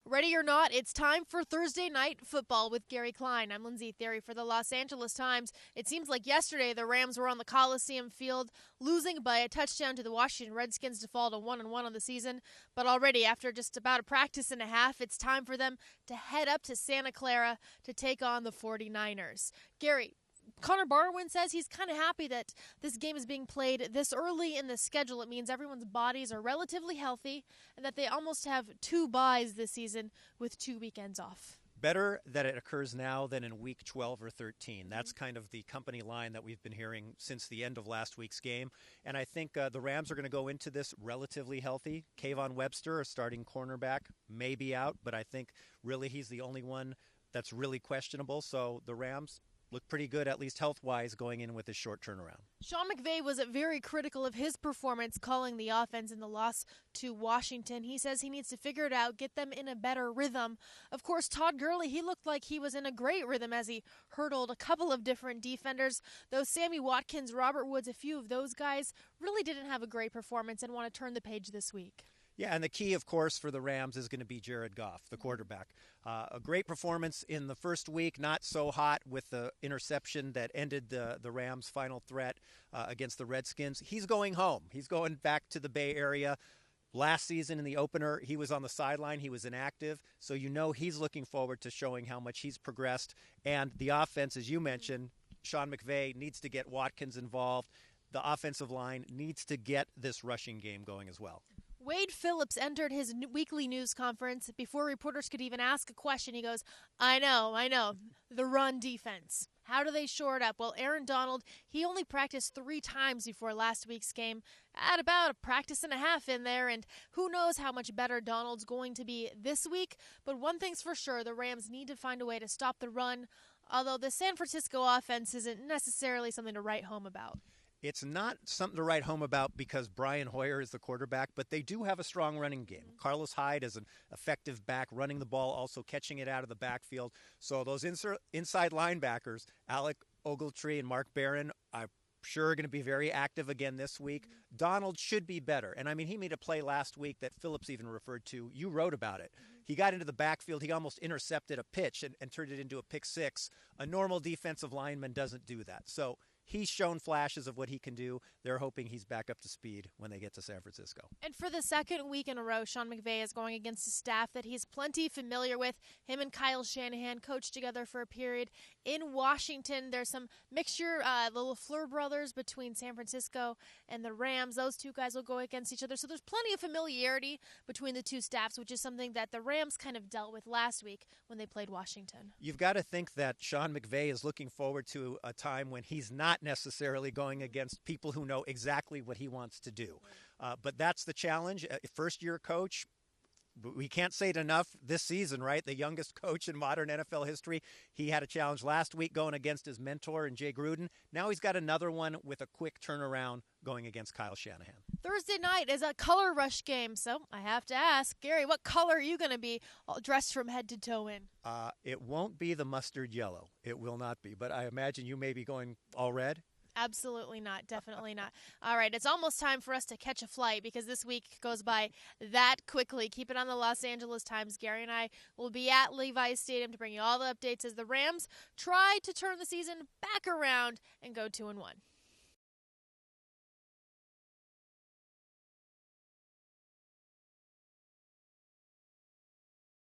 Ready or not, it's time for Thursday Night Football with Gary Klein. I'm Lindsay Theory for the Los Angeles Times. It seems like yesterday the Rams were on the Coliseum field, losing by a touchdown to the Washington Redskins to fall to 1-1 on the season. But already, after just about a practice and a half, it's time for them to head up to Santa Clara to take on the 49ers. Gary, Connor Barwin says he's kind of happy that this game is being played this early in the schedule. It means everyone's bodies are relatively healthy and that they almost have 2 byes this season with 2 weekends off. Better that it occurs now than in week 12 or 13. That's kind of the company line that we've been hearing since the end of last week's game. And I think the Rams are going to go into this relatively healthy. Kayvon Webster, a starting cornerback, may be out, but I think really he's the only one that's really questionable. So the Rams look pretty good, at least health-wise, going in with a short turnaround. Sean McVay was very critical of his performance calling the offense in the loss to Washington. He says he needs to figure it out, get them in a better rhythm. Of course, Todd Gurley, he looked like he was in a great rhythm as he hurdled a couple of different defenders. Though Sammy Watkins, Robert Woods, a few of those guys really didn't have a great performance and want to turn the page this week. Yeah, and the key, of course, for the Rams is going to be Jared Goff, the quarterback. A great performance in the first week, not so hot with the interception that ended the Rams' final threat against the Redskins. He's going home. He's going back to the Bay Area. Last season in the opener, he was on the sideline. He was inactive. So you know he's looking forward to showing how much he's progressed. And the offense, as you mentioned, Sean McVay needs to get Watkins involved. The offensive line needs to get this rushing game going as well. Wade Phillips entered his weekly news conference before reporters could even ask a question. He goes, I know, the run defense. How do they shore it up? Well, Aaron Donald, he only practiced 3 times before last week's game, at about a practice and a half in there, and who knows how much better Donald's going to be this week. But one thing's for sure, the Rams need to find a way to stop the run, although the San Francisco offense isn't necessarily something to write home about. It's not something to write home about because Brian Hoyer is the quarterback, but they do have a strong running game. Carlos Hyde is an effective back, running the ball, also catching it out of the backfield. So those inside linebackers, Alec Ogletree and Mark Barron, I'm sure are going to be very active again this week. Donald should be better. And, I mean, he made a play last week that Phillips even referred to. You wrote about it. He got into the backfield. He almost intercepted a pitch and turned it into a pick six. A normal defensive lineman doesn't do that. So he's shown flashes of what he can do. They're hoping he's back up to speed when they get to San Francisco. And for the second week in a row, Sean McVay is going against a staff that he's plenty familiar with. Him and Kyle Shanahan coached together for a period in Washington. There's some mixture, the LaFleur brothers between San Francisco and the Rams. Those two guys will go against each other. So there's plenty of familiarity between the two staffs, which is something that the Rams kind of dealt with last week when they played Washington. You've got to think that Sean McVay is looking forward to a time when he's not necessarily going against people who know exactly what he wants to do. But that's the challenge. First-year coach, we can't say it enough this season, right? The youngest coach in modern NFL history. He had a challenge last week going against his mentor in Jay Gruden. Now he's got another one with a quick turnaround going against Kyle Shanahan. Thursday night is a color rush game, so I have to ask, Gary, what color are you going to be dressed from head to toe in? It won't be the mustard yellow. It will not be. But I imagine you may be going all red. Absolutely not. Definitely not. All right, it's almost time for us to catch a flight because this week goes by that quickly. Keep it on the Los Angeles Times. Gary and I will be at Levi's Stadium to bring you all the updates as the Rams try to turn the season back around and go 2-1.